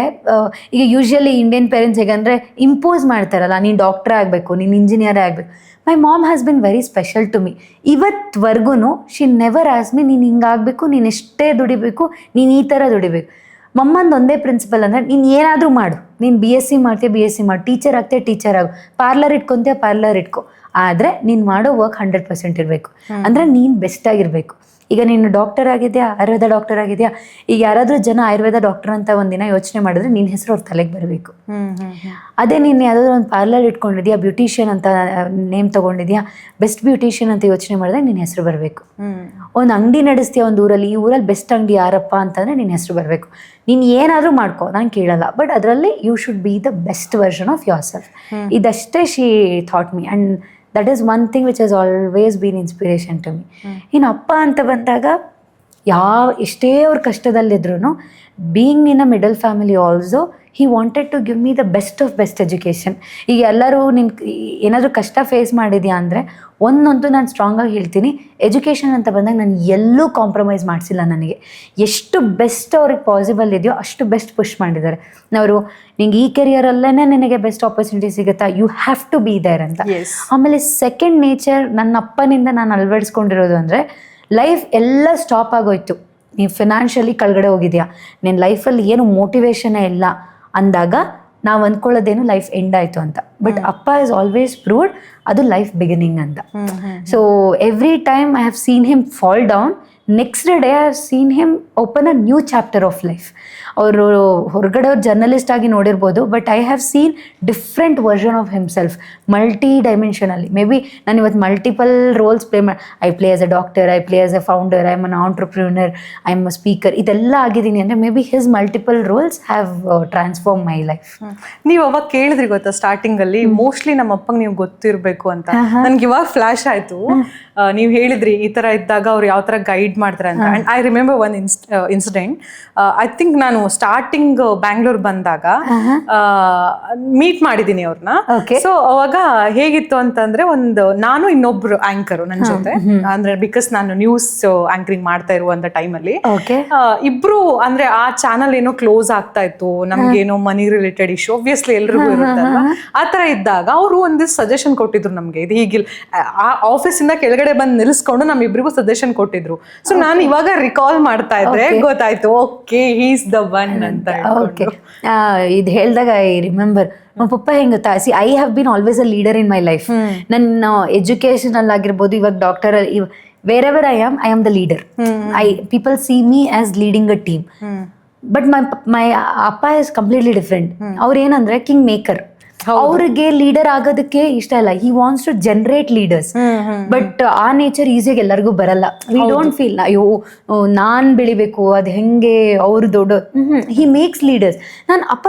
ಈಗ ಯೂಶ್ವಲಿ ಇಂಡಿಯನ್ ಪೇರೆಂಟ್ಸ್ ಹೇಗಂದರೆ ಇಂಪೋಸ್ ಮಾಡ್ತಾರಲ್ಲ, ನೀನು ಡಾಕ್ಟ್ರೇ ಆಗಬೇಕು, ನೀನು ಇಂಜಿನಿಯರೇ ಆಗಬೇಕು. My mom has been very special to me. ಇವತ್ವರೆಗೂ ಶಿ ನೆವರ್ ಆಸ್ ಮಿ ನೀನು ಹಿಂಗಾಗಬೇಕು, ನೀನು ಎಷ್ಟೇ ದುಡಿಬೇಕು, ನೀನು ಈ ಥರ ದುಡಿಬೇಕು. ಮಮ್ಮಂದು ಒಂದೇ ಪ್ರಿನ್ಸಿಪಲ್ ಅಂದರೆ, ನೀನು ಏನಾದರೂ ಮಾಡು, ನೀನು BSc ಮಾಡ್ತೀಯ BSc ಮಾಡು, ಟೀಚರ್ ಆಗ್ತೀಯ ಟೀಚರ್ ಆಗು, ಪಾರ್ಲರ್ ಇಟ್ಕೊತೀಯ ಪಾರ್ಲರ್ ಇಟ್ಕೊ, ಆದರೆ ನೀನು ಮಾಡೋ ವರ್ಕ್ 100% ಇರಬೇಕು. ಅಂದರೆ ನೀನು ಬೆಸ್ಟಾಗಿರಬೇಕು. ಈಗ ನೀನು ಡಾಕ್ಟರ್ ಆಗಿದೆಯಾ, ಆಯುರ್ವೇದ ಡಾಕ್ಟರ್ ಆಗಿದೆಯಾ, ಈಗ ಯಾರಾದರೂ ಜನ ಆಯುರ್ವೇದ ಡಾಕ್ಟರ್ ಅಂತ ಒಂದಿನ ಯೋಚನೆ ಮಾಡಿದ್ರೆ ನಿನ್ನ ಹೆಸರು ಅವ್ರ ತಲೆಗೆ ಬರಬೇಕು. ಅದೇ ನೀನು ಯಾವುದಾದ್ರೂ ಒಂದು ಪಾರ್ಲರ್ ಇಟ್ಕೊಂಡಿದ್ಯಾ, ಬ್ಯೂಟಿಷಿಯನ್ ಅಂತ ನೇಮ್ ತೊಗೊಂಡಿದ್ಯಾ, ಬೆಸ್ಟ್ ಬ್ಯೂಟಿಷಿಯನ್ ಅಂತ ಯೋಚನೆ ಮಾಡಿದ್ರೆ ನಿನ್ನ ಹೆಸರು ಬರಬೇಕು. ಒಂದು ಅಂಗಡಿ ನಡೆಸ್ತೀಯ ಒಂದು ಊರಲ್ಲಿ, ಈ ಊರಲ್ಲಿ ಬೆಸ್ಟ್ ಅಂಗಡಿ ಯಾರಪ್ಪ ಅಂತಂದರೆ ನಿನ್ನ ಹೆಸರು ಬರಬೇಕು. ನೀನು ಏನಾದರೂ ಮಾಡ್ಕೊ, ನಾನು ಕೇಳಲ್ಲ, ಬಟ್ ಅದರಲ್ಲಿ you should be the best version of yourself. ಇದಷ್ಟೇ she thought me, and that is one thing which has always been inspiration to me. ಇನ್ನು ಅಪ್ಪ ಅಂತ ಬಂದಾಗ ಎಷ್ಟೇ ಅವ್ರ ಕಷ್ಟದಲ್ಲಿದ್ರು, being in a middle family also, he wanted to give me the best of best education. ಈಗ ಎಲ್ಲರೂ ನೀನು ಏನಾದರೂ ಕಷ್ಟ ಫೇಸ್ ಮಾಡಿದ್ಯಾ ಅಂದರೆ ಒಂದಂತೂ ನಾನು ಸ್ಟ್ರಾಂಗಾಗಿ ಹೇಳ್ತೀನಿ, ಎಜುಕೇಷನ್ ಅಂತ ಬಂದಾಗ ನಾನು ಎಲ್ಲೂ ಕಾಂಪ್ರಮೈಸ್ ಮಾಡಿಸಿಲ್ಲ. ನನಗೆ ಎಷ್ಟು ಬೆಸ್ಟ್ ಅವ್ರಿಗೆ ಪಾಸಿಬಲ್ ಇದೆಯೋ ಅಷ್ಟು ಬೆಸ್ಟ್ ಪುಷ್ ಮಾಡಿದ್ದಾರೆ. ಅವರು ನಿಂಗೆ ಈ ಕೆರಿಯರಲ್ಲೇ ನಿನಗೆ ಬೆಸ್ಟ್ ಆಪರ್ಚುನಿಟಿ ಸಿಗುತ್ತಾ, you have to be there ಅಂತ. ಆಮೇಲೆ ಸೆಕೆಂಡ್ ನೇಚರ್ ನನ್ನ ಅಪ್ಪನಿಂದ ನಾನು ಅಳವಡಿಸ್ಕೊಂಡಿರೋದು ಅಂದರೆ, ಲೈಫ್ ಎಲ್ಲ ಸ್ಟಾಪ್ ಆಗೋಯ್ತು, ನೀವು ಫಿನಾನ್ಷಿಯಲಿ ಕೆಳಗಡೆ ಹೋಗಿದ್ಯಾ, ನಿನ್ನ ಲೈಫಲ್ಲಿ ಏನು ಮೋಟಿವೇಶನೇ ಇಲ್ಲ ಅಂದಾಗ ನಾವು ಅಂದ್ಕೊಳ್ಳೋದೇನು ಲೈಫ್ ಎಂಡ್ ಆಯಿತು ಅಂತ. ಬಟ್ ಅಪ್ಪ ಇಸ್ ಆಲ್ವೇಸ್ ಪ್ರೂವ್ಡ್ ಅದು ಲೈಫ್ ಬಿಗಿನಿಂಗ್ ಅಂತ. So every time I have seen him fall down, next day I have seen him open a new chapter of life. ಅವರು ಹೊರಗಡೆ ಅವ್ರು ಜರ್ನಲಿಸ್ಟ್ ಆಗಿ ನೋಡಿರ್ಬೋದು, but I have seen different version of himself, multi ಡೈಮೆನ್ಷನಲ್ಲಿ. Maybe ನಾನು ಇವತ್ತು multiple roles I play as a doctor, I play as a founder, I am an entrepreneur, I am a speaker, ಇದೆಲ್ಲ ಆಗಿದ್ದೀನಿ ಅಂದರೆ maybe his multiple roles have transform my life. ನೀವು ಅವಾಗ ಕೇಳಿದ್ರಿ ಗೊತ್ತಾ ಸ್ಟಾರ್ಟಿಂಗಲ್ಲಿ, ಮೋಸ್ಟ್ಲಿ ನಮ್ಮ ಅಪ್ಪಂಗೆ ನೀವು ಗೊತ್ತಿರಬೇಕು ಅಂತ. ನನ್ಗೆ ಇವಾಗ ಫ್ಲಾಶ್ ಆಯಿತು, ನೀವು ಹೇಳಿದ್ರಿ ಈ ಥರ ಇದ್ದಾಗ ಅವ್ರು ಯಾವ ಥರ ಗೈಡ್ ಮಾಡ್ತಾರೆ ಅಂತ. And I remember one incident. I think ನಾನು ಸ್ಟಾರ್ಟಿಂಗ್ ಬ್ಯಾಂಗ್ಳೂರ್ ಬಂದಾಗ ಮೀಟ್ ಮಾಡಿದ್ದೀನಿ ಅವ್ರನ್ನ. ಸೊ ಅವಾಗ ಹೇಗಿತ್ತು ಅಂತಂದ್ರೆ, ನಾನು ಇನ್ನೊಬ್ರು ಆಂಕರು ನನ್ನ ಜೊತೆ, ಅಂದ್ರೆ ಬಿಕಾಸ್ ನಾನು ನ್ಯೂಸ್ ಆಂಕರಿಂಗ್ ಮಾಡ್ತಾ ಇರುವಂತ ಟೈಮಲ್ಲಿ ಇಬ್ರು, ಅಂದ್ರೆ ಆ ಚಾನಲ್ ಏನೋ ಕ್ಲೋಸ್ ಆಗ್ತಾ ಇತ್ತು, ನಮ್ಗೇನೋ ಮನಿ ರಿಲೇಟೆಡ್ ಇಶ್ಯೂ, ಒಬ್ವಿಯಸ್ಲಿ ಎಲ್ರಿಗೂ ಇರುತ್ತಲ್ವಾ. ಆ ಥರ ಇದ್ದಾಗ ಅವರು ಒಂದಿಷ್ಟು ಸಜೆಷನ್ ಕೊಟ್ಟಿದ್ರು ನಮ್ಗೆ, ಇದು ಹೀಗಿಲ್ಲ. ಆ ಆಫೀಸಿಂದ ಕೆಳಗಡೆ ಬಂದು ನಿಲ್ಸ್ಕೊಂಡು ನಮ್ಮಿಬ್ರಿಗೂ ಸಜೆಷನ್ ಕೊಟ್ಟಿದ್ರು. ಸೊ ನಾನು ಇವಾಗ ರಿಕಾಲ್ ಮಾಡ್ತಾ ಇದ್ರೆ ಗೊತ್ತಾಯ್ತು, ಓಕೆ ಹೀಸ್ ದ ಒನ್ ಅಂತ. ಓಕೆ, ಇದು ಹೇಳಿದಾಗ ಐ ರಿಮೆಂಬರ್ ನಮ್ಮ ಪಪ್ಪ ಹೆಂಗೆ ಗೊತ್ತಾ, I have bean always a leader in my life. ನನ್ನ ಎಜುಕೇಷನಲ್ಲಿ ಆಗಿರ್ಬೋದು, ಇವಾಗ doctor, wherever I am the leader. People see me as leading a team. But my appa is completely different. ಅವ್ರು ಏನಂದ್ರೆ ಕಿಂಗ್ ಮೇಕರ್. ಅವ್ರಿಗೆ leader ಆಗೋದಕ್ಕೆ ಇಷ್ಟ ಇಲ್ಲ. He wants to generate leaders. But ಆ ನೇಚರ್ ಈಸಿಯಾಗಿ ಎಲ್ಲರಿಗೂ ಬರಲ್ಲ. ವಿ ಡೋಂಟ್ ಫೀಲ್ ಅಯ್ಯೋ ನಾನ್ ಬೆಳಿಬೇಕು, ಅದು ಹೆಂಗೆ ಅವ್ರು ದೊಡ್ಡ. He makes leaders. ನಾನು ಅಪ್ಪ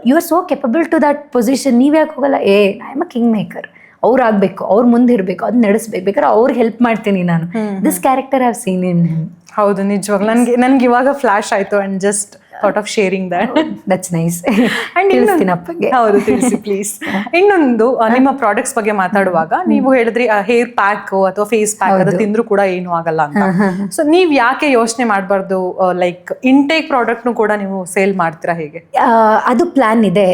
you are so capable to that position, ನೀವ್ ಯಾಕೆ ಹೋಗಲ್ಲ? I am a king maker. ಅವ್ರು ಆಗ್ಬೇಕು, ಅವ್ರ ಮುಂದೆ ಇರಬೇಕು, ಅದು ನಡೆಸ್ಬೇಕು, ಬೇಕಾದ್ರೆ ಅವ್ರಿಗೆ ಹೆಲ್ಪ್ ಮಾಡ್ತೀನಿ ನಾನು. This character have seen in him. ಹೌದು, ನಿಜವಾಗ್ಲೂ ನನ್ಗೆ ಇವಾಗ ಫ್ಲಾಶ್ ಆಯ್ತು. And just thought of sharing that. That's nice. ಹೌದು, ತಿಳಿಸಿ ಪ್ಲೀಸ್. ಇನ್ನೊಂದು, ನಿಮ್ಮ ಪ್ರಾಡಕ್ಟ್ಸ್ ಬಗ್ಗೆ ಮಾತಾಡುವಾಗ ನೀವು ಹೇಳಿದ್ರಿ ಹೇರ್ ಪ್ಯಾಕ್ ಅಥವಾ ಫೇಸ್ ಪ್ಯಾಕ್ ಅದು ತಿಂದ್ರು ಕೂಡ ಏನು ಆಗಲ್ಲ ಅಂತ. ಸೊ ನೀವ್ ಯಾಕೆ ಯೋಚನೆ ಮಾಡಬಾರ್ದು, ಲೈಕ್ ಇಂಟೇಕ್ ಪ್ರಾಡಕ್ಟ್ನು ಕೂಡ ನೀವು ಸೇಲ್ ಮಾಡ್ತೀರಾ, ಹೇಗೆ? ಅದು ಪ್ಲಾನ್ ಇದೆ.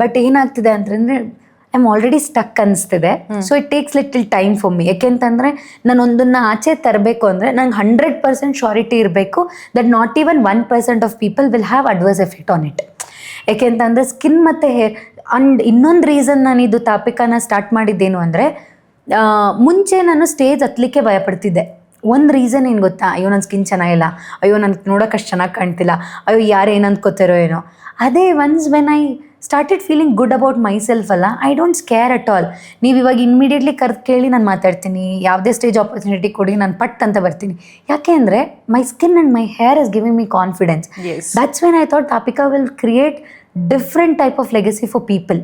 ಬಟ್ ಏನಾಗ್ತಿದೆ ಅಂತಂದ್ರೆ, ಐ ಆಮ್ ಆಲ್ರೆಡಿ ಸ್ಟಕ್ ಅನಿಸ್ತಿದೆ. So it takes little time for me. ಯಾಕೆಂತಂದರೆ ನಾನು ಒಂದನ್ನ ಆಚೆ ತರಬೇಕು ಅಂದರೆ ನಂಗೆ 100% ಶ್ಯೂರಿಟಿ ಇರಬೇಕು that not even 1% of people will have adverse effect on it. ಯಾಕೆಂತಂದರೆ ಸ್ಕಿನ್ ಮತ್ತು ಹೇರ್. ಅಂಡ್ ಇನ್ನೊಂದು ರೀಸನ್ ನಾನು ಇದು ಟಾಪಿಕನ್ನು ಸ್ಟಾರ್ಟ್ ಮಾಡಿದ್ದೇನು ಅಂದರೆ, ಮುಂಚೆ ನಾನು ಸ್ಟೇಜ್ ಹತ್ತಲಿಕ್ಕೆ ಭಯಪಡ್ತಿದ್ದೆ. ಒಂದು ರೀಸನ್ ಏನು ಗೊತ್ತಾ? ಅಯ್ಯೋ ನನ್ನ ಸ್ಕಿನ್ ಚೆನ್ನಾಗಿಲ್ಲ, ಅಯ್ಯೋ ನನಗೆ ನೋಡೋಕೆ ಅಷ್ಟು ಚೆನ್ನಾಗಿ ಕಾಣ್ತಿಲ್ಲ, ಅಯ್ಯೋ ಯಾರು ಏನು ಅಂದ್ಕೋತಾರೋ ಏನೋ. ಅದೇ once when I started feeling good about myself ಅಲ್ಲ. I don't scare at all. ನೀವು ಇವಾಗ ಇಮಿಡಿಯೇಟ್ಲಿ ಕರೆದು ಕೇಳಿ ನಾನು ಮಾತಾಡ್ತೀನಿ, ಯಾವುದೇ ಸ್ಟೇಜ್ ಆಪರ್ಚುನಿಟಿ ಕೊಡಿ ನಾನು ಪಟ್ ಅಂತ ಬರ್ತೀನಿ. ಯಾಕೆ ಅಂದರೆ my skin and my hair is giving me confidence. That's when I thought Tapika will create different type of legacy for people.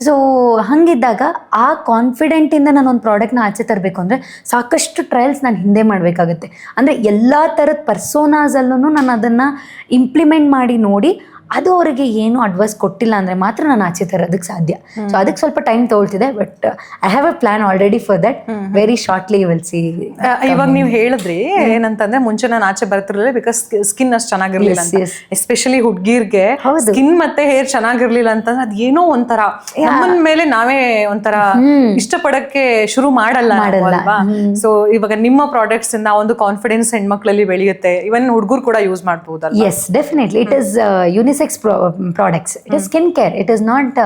So ಹಾಗಿದ್ದಾಗ ಆ ಕಾನ್ಫಿಡೆಂಟಿಂದ ನಾನು ಒಂದು ಪ್ರಾಡಕ್ಟ್ನ ಆಚೆ ತರಬೇಕು ಅಂದರೆ ಸಾಕಷ್ಟು ಟ್ರಯಲ್ಸ್ ನಾನು ಹಿಂದೆ ಮಾಡಬೇಕಾಗುತ್ತೆ. ಅಂದರೆ ಎಲ್ಲ ಥರದ ಪರ್ಸೋನಾಸಲ್ಲೂ ನಾನು ಅದನ್ನು ಇಂಪ್ಲಿಮೆಂಟ್ ಮಾಡಿ ನೋಡಿ ಅದು ಅವರಿಗೆ ಏನು ಅಡ್ವೈಸ್ ಕೊಟ್ಟಿಲ್ಲ ಅಂದರೆ ಮಾತ್ರ ನಾನು ಆಚೆ ತರೋದಕ್ಕೆ ಸಾಧ್ಯ. ಸೊ ಅದಕ್ಕೆ ಸ್ವಲ್ಪ ಟೈಮ್ ತೊಗೊಳ್ತಿದೆ, but I have a plan already for that. Very shortly you will see. ಇವಾಗ ನೀವು ಹೇಳಿದ್ರಿ ಏನಂತಂದ್ರೆ ಮುಂಚೆ ನಾನು ಆಚೆ ಬರ್ತಿರ್ಲಿಲ್ಲ ಬಿಕಾಸ್ ಸ್ಕಿನ್ ಅಷ್ಟು ಚೆನ್ನಾಗಿರ್ಲಿಲ್ಲ ಅಂತ. ಎಸ್ಪೆಷಲಿ ಹುಡ್ಗಿರ್ಗೆ ಸ್ಕಿನ್ ಮತ್ತೆ ಹೇರ್ ಚೆನ್ನಾಗಿರ್ಲಿಲ್ಲ ಅಂತಂದ್ರೆ ಅದ್ ಏನೋ ಒಂಥರ ನಮ್ಮನ್ ಮೇಲೆ ನಾವೇ ಒಂಥರ ಇಷ್ಟಪಡಕ್ಕೆ ಶುರು ಮಾಡಲ್ಲ ಅಲ್ವಾ. ಸೊ ಇವಾಗ ನಿಮ್ಮ ಪ್ರಾಡಕ್ಟ್ಸ್ ಇಂದ ಒಂದು ಕಾನ್ಫಿಡೆನ್ಸ್ ಹೆಣ್ಮಕ್ಳಲ್ಲಿ ಬೆಳೆಯುತ್ತೆ. ಇವನ್ ಹುಡುಗರು ಕೂಡ ಯೂಸ್ ಮಾಡಬಹುದಲ್ಲ? Yes, definitely. It is unisex products. It is skin care. It is not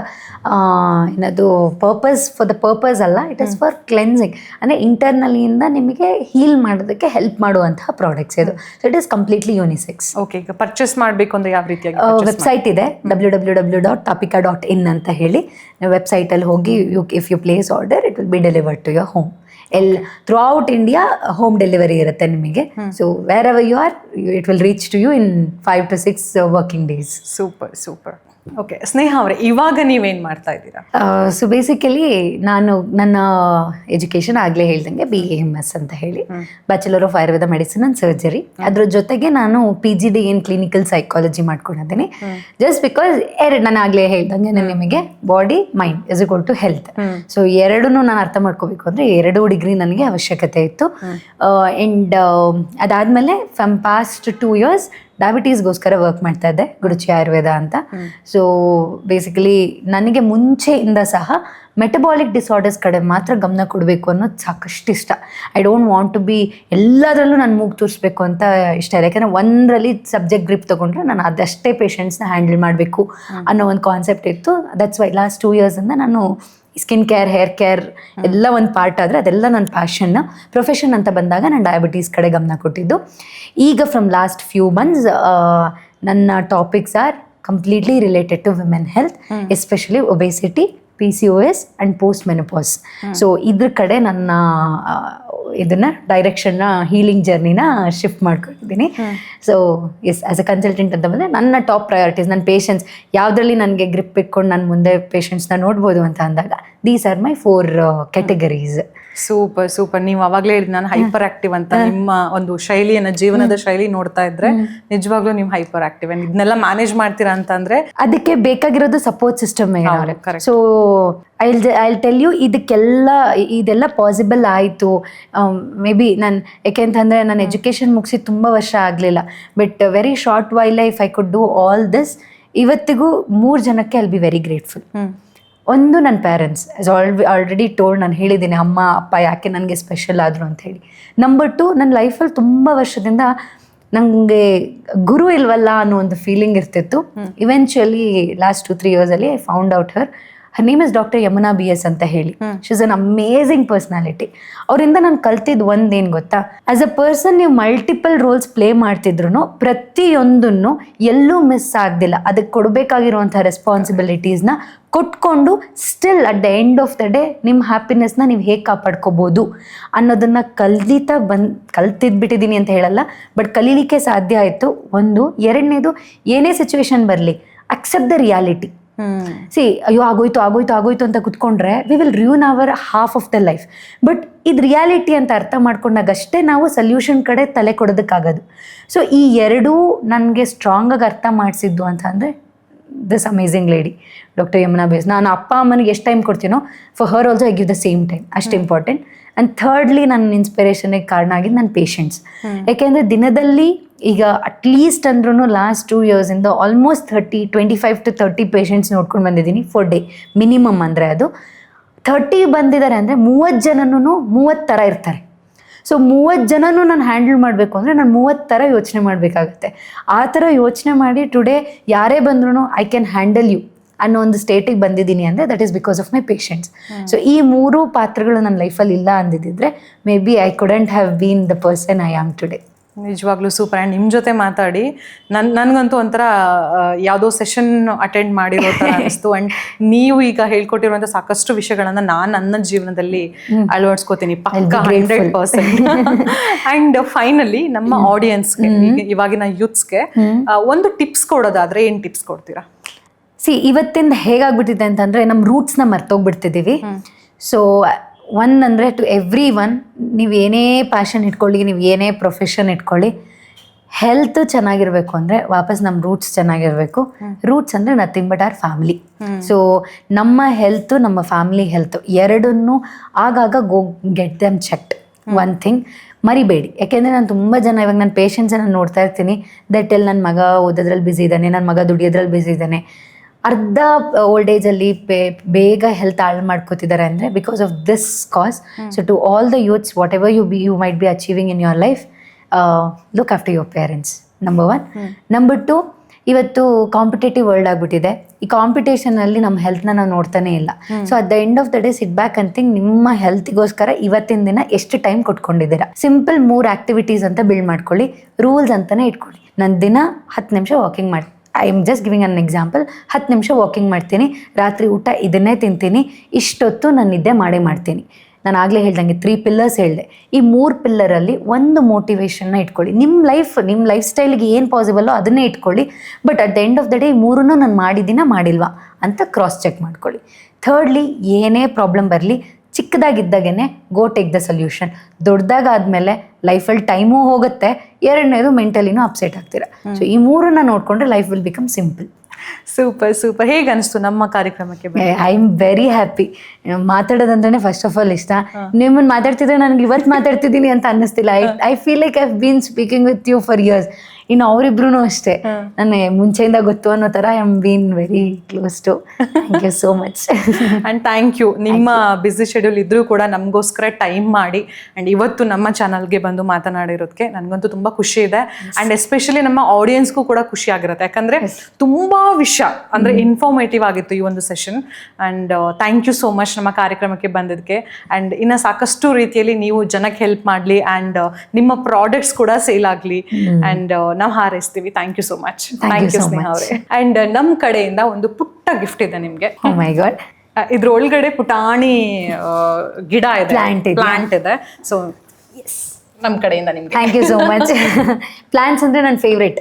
ಏನದು ಪರ್ಪಸ್ ಫಾರ್ ದ ಪರ್ಪಸ್ ಅಲ್ಲ. It is for cleansing. ಅಂದರೆ ಇಂಟರ್ನಲಿಯಿಂದ ನಿಮಗೆ ಹೀಲ್ ಮಾಡೋದಕ್ಕೆ ಹೆಲ್ಪ್ ಮಾಡುವಂತಹ ಪ್ರಾಡಕ್ಟ್ಸ್ ಇದು. So it is completely unisex. Okay, ಈಗ ಪರ್ಚೇಸ್ ಮಾಡಬೇಕು ಅಂದ್ರೆ ಯಾವ ರೀತಿಯಾಗಿ? ವೆಬ್ಸೈಟ್ ಇದೆ www.tapika.in ಅಂತ ಹೇಳಿ. ವೆಬ್ಸೈಟಲ್ಲಿ ಹೋಗಿ if you place order it will be delivered to your home. Throughout India home delivery ಇರುತ್ತೆ ನಿಮಗೆ. So wherever you are it will reach to you in 5 to 6 working days. Super super. Okay, Sneha ಅವರೇ, ಇವಾಗ ನೀವೇನು ಮಾಡ್ತಾ ಇದ್ದೀರಾ? So basically ನಾನು ನನ್ನ education ಆಗಲೇ ಹೇಳ್ದಂಗೆ BAMS ಅಂತ ಹೇಳಿ, bachelor of Ayurveda medicine and surgery. ಅದ್ರ ಜೊತೆಗೆ ನಾನು PGD ಇನ್ ಕ್ಲಿನಿಕಲ್ ಸೈಕಾಲಜಿ ಮಾಡ್ಕೊಂಡಿದ್ದೀನಿ. ಜಸ್ಟ್ ಬಿಕಾಸ್ ನಾನು ಆಗಲೇ ಹೇಳ್ದಂಗೆ ನಿಮಗೆ body mind is equal to health. So ಎರಡನ್ನೂ ನಾನು ಅರ್ಥ ಮಾಡ್ಕೋಬೇಕು ಅಂದರೆ 2 ಡಿಗ್ರಿ ನನಗೆ ಅವಶ್ಯಕತೆ ಇತ್ತು. ಆ್ಯಂಡ್ ಅದಾದಮೇಲೆ ಫ್ರಮ್ ಪಾಸ್ಟ್ 2 years ಡಯಾಬಿಟೀಸ್ಗೋಸ್ಕರ ವರ್ಕ್ ಮಾಡ್ತಾ ಇದ್ದೆ, ಗುರುಚಿ ಆಯುರ್ವೇದ ಅಂತ. ಸೊ ಬೇಸಿಕಲಿ ನನಗೆ ಮುಂಚೆಯಿಂದ ಸಹ ಮೆಟಬಾಲಿಕ್ ಡಿಸಾರ್ಡರ್ಸ್ ಕಡೆ ಮಾತ್ರ ಗಮನ ಕೊಡಬೇಕು ಅನ್ನೋದು ಸಾಕಷ್ಟು ಇಷ್ಟ. I don't want to be ಎಲ್ಲದರಲ್ಲೂ ನಾನು ಮೂಗು ತೋರಿಸ್ಬೇಕು ಅಂತ ಇಷ್ಟ ಇಲ್ಲ. ಯಾಕಂದರೆ ಒಂದರಲ್ಲಿ ಸಬ್ಜೆಕ್ಟ್ ಗ್ರಿಪ್ ತೊಗೊಂಡ್ರೆ ನಾನು ಅದಷ್ಟೇ ಪೇಷಂಟ್ಸ್ನ ಹ್ಯಾಂಡಲ್ ಮಾಡಬೇಕು ಅನ್ನೋ ಒಂದು ಕಾನ್ಸೆಪ್ಟ್ ಇತ್ತು. ದಟ್ಸ್ ವೈ ಲಾಸ್ಟ್ 2 yearsಯಿಂದ ನಾನು ಸ್ಕಿನ್ ಕೇರ್, ಹೇರ್ ಕೇರ್ ಎಲ್ಲ ಒಂದು ಪಾರ್ಟ್ ಆದರೆ ಅದೆಲ್ಲ ನನ್ನ ಪ್ಯಾಷನ್. ಪ್ರೊಫೆಷನ್ ಅಂತ ಬಂದಾಗ ನಾನು ಡಯಾಬಿಟೀಸ್ ಕಡೆ ಗಮನ ಕೊಟ್ಟಿದ್ದು. ಈಗ ಫ್ರಮ್ ಲಾಸ್ಟ್ ಫ್ಯೂ ಮಂತ್ಸ್ ನನ್ನ topics are completely related to women health, especially obesity, PCOS and post menopause. So ಇದ್ರ ಕಡೆ ನನ್ನ ಇದನ್ನ ಡೈರೆಕ್ಷನ್ನ, ಹೀಲಿಂಗ್ ಜರ್ನಿನ ಶಿಫ್ಟ್ ಮಾಡ್ಕೊಂಡಿದ್ದೀನಿ. So yes, as a consultant ಅಂತ ಬಂದರೆ ನನ್ನ ಟಾಪ್ ಪ್ರಯಾರಿಟೀಸ್, ನನ್ನ ಪೇಷಂಟ್ಸ್ ಯಾವುದರಲ್ಲಿ ನನಗೆ ಗ್ರಿಪ್ ಇಟ್ಕೊಂಡು ನಾನು ಮುಂದೆ ಪೇಷಂಟ್ಸ್ನ ನೋಡ್ಬೋದು ಅಂತ ಅಂದಾಗ these are my 4 categories. Super super. ನೀವು ಅವಾಗಲೇ ಹೇಳಿದ್ ನಾನು ಹೈಪರ್ ಆಕ್ಟಿವ್ ಅಂತ. ನಿಮ್ಮ ಒಂದು ಶೈಲಿಯನ್ನ, ಜೀವನದ ಶೈಲಿ ನೋಡ್ತಾ ಇದ್ರೆ ನಿಜವಾಗ್ಲೂ ನೀವು ಹೈಪರ್ ಆಕ್ಟಿವ್. ಇದನ್ನೆಲ್ಲ ಮ್ಯಾನೇಜ್ ಮಾಡ್ತೀರಾ ಅಂತಂದ್ರೆ ಅದಕ್ಕೆ ಬೇಕಾಗಿರೋದು support system. So I'll tell you, ಇದೆಲ್ಲ ಪಾಸಿಬಲ್ ಆಯಿತು. ಮೇ ಬಿ ನಾನು ಯಾಕೆಂತಂದರೆ ನಾನು ಎಜುಕೇಷನ್ ಮುಗಿಸಿ ತುಂಬ ವರ್ಷ ಆಗಲಿಲ್ಲ, but very short while if I could do all this. ಇವತ್ತಿಗೂ 3 ಜನಕ್ಕೆ ಐಲ್ ಬಿ ವೆರಿ ಗ್ರೇಟ್ಫುಲ್. ಒಂದು ನನ್ನ ಪೇರೆಂಟ್ಸ್, ಆಲ್ರೆಡಿ ಟೋಲ್ಡ್, ನಾನು ಹೇಳಿದ್ದೀನಿ ಅಮ್ಮ ಅಪ್ಪ ಯಾಕೆ ನನಗೆ ಸ್ಪೆಷಲ್ ಆದರು ಅಂತ ಹೇಳಿ. ನಂಬರ್ 2, ನನ್ನ ಲೈಫಲ್ಲಿ ತುಂಬ ವರ್ಷದಿಂದ ನನಗೆ ಗುರು ಇಲ್ವಲ್ಲ ಅನ್ನೋ ಒಂದು ಫೀಲಿಂಗ್ ಇರ್ತಿತ್ತು. ಇವೆಂಚುಯಲಿ ಲಾಸ್ಟ್ 2-3 yearsಲ್ಲಿ I found out her name is doctor Yamuna BS ಅಂತ ಹೇಳಿ. She is an amazing personality. ಅವರಿಂದ ನಾನು ಕಲ್ತಿದ್ದು ಒಂದೇನು ಗೊತ್ತಾ, ಆಸ್ ಅ ಪರ್ಸನ್ ನೀವು ಮಲ್ಟಿಪಲ್ ರೋಲ್ಸ್ ಪ್ಲೇ ಮಾಡ್ತಿದ್ರು ಪ್ರತಿಯೊಂದನ್ನು ಎಲ್ಲೂ ಮಿಸ್ ಆಗ್ದಿಲ್ಲ. ಅದಕ್ಕೆ ಕೊಡಬೇಕಾಗಿರುವಂಥ ರೆಸ್ಪಾನ್ಸಿಬಿಲಿಟೀಸ್ನ ಕೊಟ್ಕೊಂಡು still at the end of the day ನಿಮ್ಮ ಹ್ಯಾಪಿನೆಸ್ನ ನೀವು ಹೇಗೆ ಕಾಪಾಡ್ಕೋಬೋದು ಅನ್ನೋದನ್ನು ಕಲ್ತಿದ್ಬಿಟ್ಟಿದ್ದೀನಿ ಅಂತ ಹೇಳಲ್ಲ, ಬಟ್ ಕಲೀಲಿಕ್ಕೆ ಸಾಧ್ಯ ಆಯಿತು. ಒಂದು. ಎರಡನೇದು, ಏನೇ ಸಿಚುವೇಶನ್ ಬರಲಿ, ಅಕ್ಸೆಪ್ಟ್ ದ ರಿಯಾಲಿಟಿ. ಅಯ್ಯೋ ಆಗೋಯ್ತು ಅಂತ ಕುತ್ಕೊಂಡ್ರೆ we will ruin our half of the life. But ಇದು ರಿಯಾಲಿಟಿ ಅಂತ ಅರ್ಥ ಮಾಡ್ಕೊಂಡಾಗಷ್ಟೇ ನಾವು ಸೊಲ್ಯೂಷನ್ ಕಡೆ ತಲೆ ಕೊಡೋದಕ್ಕಾಗೋದು. ಸೊ ಈ 2 ನನಗೆ ಸ್ಟ್ರಾಂಗಾಗಿ ಅರ್ಥ ಮಾಡಿಸಿದ್ದು ಅಂತ ಅಂದರೆ this amazing lady doctor Yamuna BS. ನಾನು ಅಪ್ಪ ಅಮ್ಮನಿಗೆ ಎಷ್ಟು ಟೈಮ್ ಕೊಡ್ತೀನೋ for her also I give the same time. ಅಷ್ಟು ಇಂಪಾರ್ಟೆಂಟ್. ಆ್ಯಂಡ್ ಥರ್ಡ್ಲಿ ನನ್ನ ಇನ್ಸ್ಪಿರೇಷನ್ಗೆ ಕಾರಣ ಆಗಿದ್ದು ನನ್ನ ಪೇಷಂಟ್ಸ್. ಯಾಕೆಂದರೆ ದಿನದಲ್ಲಿ ಈಗ ಅಟ್ಲೀಸ್ಟ್ ಅಂದ್ರೂ ಲಾಸ್ಟ್ 2 yearsಯಿಂದ ಆಲ್ಮೋಸ್ಟ್ 25 to 30 ಪೇಷಂಟ್ಸ್ ನೋಡ್ಕೊಂಡು ಬಂದಿದ್ದೀನಿ ಫಾರ್ ಡೇ ಮಿನಿಮಮ್. ಅಂದರೆ ಅದು 30 ಬಂದಿದ್ದಾರೆ ಅಂದರೆ 30 ಜನನೂ 30 ಥರ ಇರ್ತಾರೆ. ಸೊ 30 ಜನನೂ ನಾನು ಹ್ಯಾಂಡಲ್ ಮಾಡಬೇಕು ಅಂದರೆ ನಾನು 30 ಥರ ಯೋಚನೆ ಮಾಡಬೇಕಾಗತ್ತೆ. ಆ ಥರ ಯೋಚನೆ ಮಾಡಿ ಟುಡೇ ಯಾರೇ ಬಂದ್ರೂ ಐ ಕ್ಯಾನ್ ಹ್ಯಾಂಡಲ್ ಯು ಅನ್ನೋ ಒಂದು ಸ್ಟೇಟಿಗೆ ಬಂದಿದ್ದೀನಿ ಅಂದರೆ that is because of my patients. So ಈ 3 ಪಾತ್ರಗಳು ನನ್ನ ಲೈಫಲ್ಲಿ ಇಲ್ಲ ಅಂದಿದ್ದರೆ maybe I couldn't have been the person I am today. ನಿಜವಾಗ್ಲೂ ಸೂಪರ್. ಆ್ಯಂಡ್ ನಿಮ್ಮ ಜೊತೆ ಮಾತಾಡಿ ನನಗಂತೂ ಒಂಥರ ಯಾವುದೋ ಸೆಷನ್ ಅಟೆಂಡ್ ಮಾಡಿರೋ ಥರ ಅನಿಸ್ತು. ಆ್ಯಂಡ್ ನೀವು ಈಗ ಹೇಳ್ಕೊಟ್ಟಿರುವಂಥ ಸಾಕಷ್ಟು ವಿಷಯಗಳನ್ನ ನಾನು ನನ್ನ ಜೀವನದಲ್ಲಿ ಅಳವಡಿಸ್ಕೋತೀನಿ ಪಕ್ಕ 100%. ಆ್ಯಂಡ್ ಫೈನಲಿ ನಮ್ಮ ಆಡಿಯನ್ಸ್ಗೆ, ಇವಾಗಿನ ಯೂತ್ಸ್ಗೆ ಒಂದು ಟಿಪ್ಸ್ ಕೊಡೋದಾದ್ರೆ ಏನು ಟಿಪ್ಸ್ ಕೊಡ್ತೀರಾ? ಇವತ್ತಿಂದ ಹೇಗಾಗ್ಬಿಟ್ಟಿದೆ ಅಂತಂದ್ರೆ ನಮ್ಮ ರೂಟ್ಸ್ನ ಮರ್ತೋಗ್ಬಿಡ್ತಿದ್ದೀವಿ. ಸೊ ಅಂದರೆ ಟು ಎವ್ರಿ ಒನ್, ನೀವು ಏನೇ ಪ್ಯಾಷನ್ ಇಟ್ಕೊಳ್ಳಿ, ನೀವು ಏನೇ ಪ್ರೊಫೆಷನ್ ಇಟ್ಕೊಳ್ಳಿ, ಹೆಲ್ತ್ ಚೆನ್ನಾಗಿರ್ಬೇಕು ಅಂದರೆ ವಾಪಸ್ ನಮ್ಮ ರೂಟ್ಸ್ ಚೆನ್ನಾಗಿರಬೇಕು. ರೂಟ್ಸ್ ಅಂದರೆ nothing but our family. So ನಮ್ಮ ಹೆಲ್ತು, ನಮ್ಮ ಫ್ಯಾಮಿಲಿ ಹೆಲ್ತ್ ಎರಡನ್ನೂ ಆಗಾಗ go get them checked. One thing ಮರಿಬೇಡಿ. ಯಾಕೆಂದರೆ ನಾನು ತುಂಬ ಜನ ಇವಾಗ ನನ್ನ ಪೇಷಂಟ್ಸನ್ನು ನೋಡ್ತಾ ಇರ್ತೀನಿ, ದಟ್ ಎಲ್ಲಿ ನನ್ನ ಮಗ ಓದೋದ್ರಲ್ಲಿ ಬ್ಯುಸಿ ಇದ್ದಾನೆ, ನನ್ನ ಮಗ ದುಡಿಯೋದ್ರಲ್ಲಿ ಬ್ಯುಸಿ ಇದ್ದಾನೆ. ಅರ್ಧ ಓಲ್ಡ್ ಏಜಲ್ಲಿ ಬೇಗ ಹೆಲ್ತ್ ಹಾಳು ಮಾಡ್ಕೋತಿದ್ದಾರೆ ಅಂದರೆ because of this cause. So to all the youths, whatever you might be achieving in your life, look after your parents, number 1. Number 2, ಇವತ್ತು ಕಾಂಪಿಟೇಟಿವ್ ವರ್ಲ್ಡ್ ಆಗಿಬಿಟ್ಟಿದೆ. ಈ ಕಾಂಪಿಟೇಷನಲ್ಲಿ ನಮ್ಮ ಹೆಲ್ತ್ನ ನಾವು ನೋಡ್ತಾನೆ ಇಲ್ಲ. So at the end of the day sit back and think, ನಿಮ್ಮ ಹೆಲ್ತಿಗೋಸ್ಕರ ಇವತ್ತಿನ ದಿನ ಎಷ್ಟು ಟೈಮ್ ಕೊಟ್ಕೊಂಡಿದ್ದೀರಾ. ಸಿಂಪಲ್ 3 ಆಕ್ಟಿವಿಟೀಸ್ ಅಂತ ಬಿಲ್ಡ್ ಮಾಡ್ಕೊಳ್ಳಿ, ರೂಲ್ಸ್ ಅಂತಲೇ ಇಟ್ಕೊಳ್ಳಿ. ನಾನು ದಿನ 10 ನಿಮಿಷ ವಾಕಿಂಗ್ ಮಾಡ್ತೀನಿ. I am just giving an example. 10 ನಿಮಿಷ ವಾಕಿಂಗ್ ಮಾಡ್ತೀನಿ, ರಾತ್ರಿ ಊಟ ಇದನ್ನೇ ತಿಂತೀನಿ, ಇಷ್ಟೊತ್ತು ನಾನು ನಿದ್ದೆ ಮಾಡೇ ಮಾಡ್ತೀನಿ. ನಾನು ಆಗಲೇ ಹೇಳ್ದಂಗೆ 3 ಪಿಲ್ಲರ್ಸ್ ಹೇಳಿದೆ. ಈ 3 ಪಿಲ್ಲರಲ್ಲಿ ಒಂದು ಮೋಟಿವೇಶನ್ನ ಇಟ್ಕೊಳ್ಳಿ. ನಿಮ್ಮ ಲೈಫ್ ಸ್ಟೈಲ್ಗೆ ಏನು ಪಾಸಿಬಲ್ಲೋ ಅದನ್ನೇ ಇಟ್ಕೊಳ್ಳಿ. But at the end of the day ಈ 3 ನಾನು ಮಾಡಿಲ್ವಾ ಅಂತ ಕ್ರಾಸ್ ಚೆಕ್ ಮಾಡ್ಕೊಳ್ಳಿ. ಥರ್ಡ್ಲಿ, ಏನೇ ಪ್ರಾಬ್ಲಮ್ ಬರಲಿ, ಚಿಕ್ಕದಾಗಿದ್ದಾಗೇ ಗೋ ಟೇಕ್ ದ ಸೊಲ್ಯೂಷನ್. ದೊಡ್ಡದಾಗಾದ್ಮೇಲೆ ಲೈಫಲ್ಲಿ ಟೈಮೂ ಹೋಗುತ್ತೆ, ಎರಡನೇದು ಮೆಂಟಲಿನೂ ಅಪ್ಸೆಟ್ ಆಗ್ತೀರಾ. ಸೊ ಈ 3 ನೋಡಿಕೊಂಡ್ರೆ life will become simple. Super. ಹೇಗೆ ಅನಿಸ್ತು ನಮ್ಮ ಕಾರ್ಯಕ್ರಮಕ್ಕೆ? I am very happy. ಮಾತಾಡೋದಂದ್ರೆ ಫಸ್ಟ್ ಆಫ್ ಆಲ್ ಇಷ್ಟ. ನಿಮ್ಮನ್ನು ಮಾತಾಡ್ತಿದ್ರೆ ನನಗೆ ಇವತ್ತು ಮಾತಾಡ್ತಿದ್ದೀನಿ ಅಂತ ಅನ್ನಿಸ್ತಿಲ್ಲ. I feel like I have been speaking with you for years. ಇನ್ನು ಅವರಿಬ್ರು ಅಷ್ಟೇ ನನಗೆ ಮುಂಚೆಯಿಂದ ಗೊತ್ತು ಅನ್ನೋ ಥರ I am been very close to. Thank you so much. And thank you. ನಿಮ್ಮ ಬ್ಯುಸಿ ಶೆಡ್ಯೂಲ್ ಇದ್ರೂ ಕೂಡ ನಮಗೋಸ್ಕರ ಟೈಮ್ ಮಾಡಿ ಆ್ಯಂಡ್ ಇವತ್ತು ನಮ್ಮ ಚಾನಲ್ಗೆ ಬಂದು ಮಾತನಾಡಿರೋದಕ್ಕೆ ನನಗಂತೂ ತುಂಬ ಖುಷಿ ಇದೆ. ಆ್ಯಂಡ್ ಎಸ್ಪೆಷಲಿ ನಮ್ಮ ಆಡಿಯನ್ಸ್ಗೂ ಕೂಡ ಖುಷಿ ಆಗಿರುತ್ತೆ, ಯಾಕಂದರೆ ತುಂಬ ವಿಷಯ ಅಂದರೆ ಇನ್ಫಾರ್ಮೇಟಿವ್ ಆಗಿತ್ತು ಈ ಒಂದು session. And thank you so much ನಮ್ಮ ಕಾರ್ಯಕ್ರಮಕ್ಕೆ ಬಂದಿದ್ದಕ್ಕೆ. ಆ್ಯಂಡ್ ಇನ್ನು ಸಾಕಷ್ಟು ರೀತಿಯಲ್ಲಿ ನೀವು ಜನಕ್ಕೆ ಹೆಲ್ಪ್ ಮಾಡಲಿ ಆ್ಯಂಡ್ ನಿಮ್ಮ ಪ್ರಾಡಕ್ಟ್ಸ್ ಕೂಡ ಸೇಲ್ ಆಗಲಿ ಆ್ಯಂಡ್ ನಾವು ಹಾರೈಸ್ತೀವಿ. Thank you so much. Thank you Sneha ಅವರೇ. ಆ್ಯಂಡ್ ನಮ್ಮ ಕಡೆಯಿಂದ ಒಂದು ಪುಟ್ಟ ಗಿಫ್ಟ್ ಇದೆ ನಿಮಗೆ. Oh my god. ಇದ್ರ ಒಳಗಡೆ ಪುಟಾಣಿ ಗಿಡ ಇದೆ, ಪ್ಲಾಂಟ್ ಇದೆ. ಸೊ ನಮ್ಮ ಕಡೆಯಿಂದ ನಿಮ್ಗೆ thank you so much. Plants ಅಂದ್ರೆ ನನ್ನ favourite.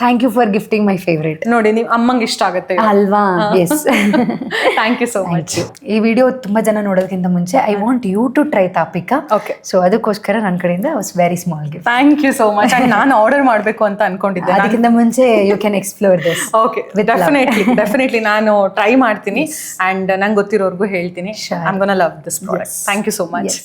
Thank you for gifting my favourite. ನೋಡಿ, ನೀವು ಅಮ್ಮಂಗೆ ಇಷ್ಟ ಆಗುತ್ತೆ ಅಲ್ವಾ? Yes. Thank you so much. ಈ ವಿಡಿಯೋ ತುಂಬಾ ಜನ ನೋಡೋದಕ್ಕಿಂತ ಮುಂಚೆ I want you to try ತಾಪಿಕಾ. ಓಕೆ. ಸೊ ಅದಕ್ಕೋಸ್ಕರ ನನ್ನ ಕಡೆಯಿಂದ was very small gift. Thank you so much. And ನಾನು ಆರ್ಡರ್ ಮಾಡಬೇಕು ಅಂತ ಅನ್ಕೊಂಡಿದ್ದೆ. ಅದಕ್ಕಿಂತ ಮುಂಚೆ you can explore this. Okay, definitely ನಾನು ಟ್ರೈ ಮಾಡ್ತೀನಿ. ಅಂಡ್ ನಂಗೆ ಗೊತ್ತಿರೋರ್ಗೂ ಹೇಳ್ತೀನಿ. I am gonna love this product. Thank you so much.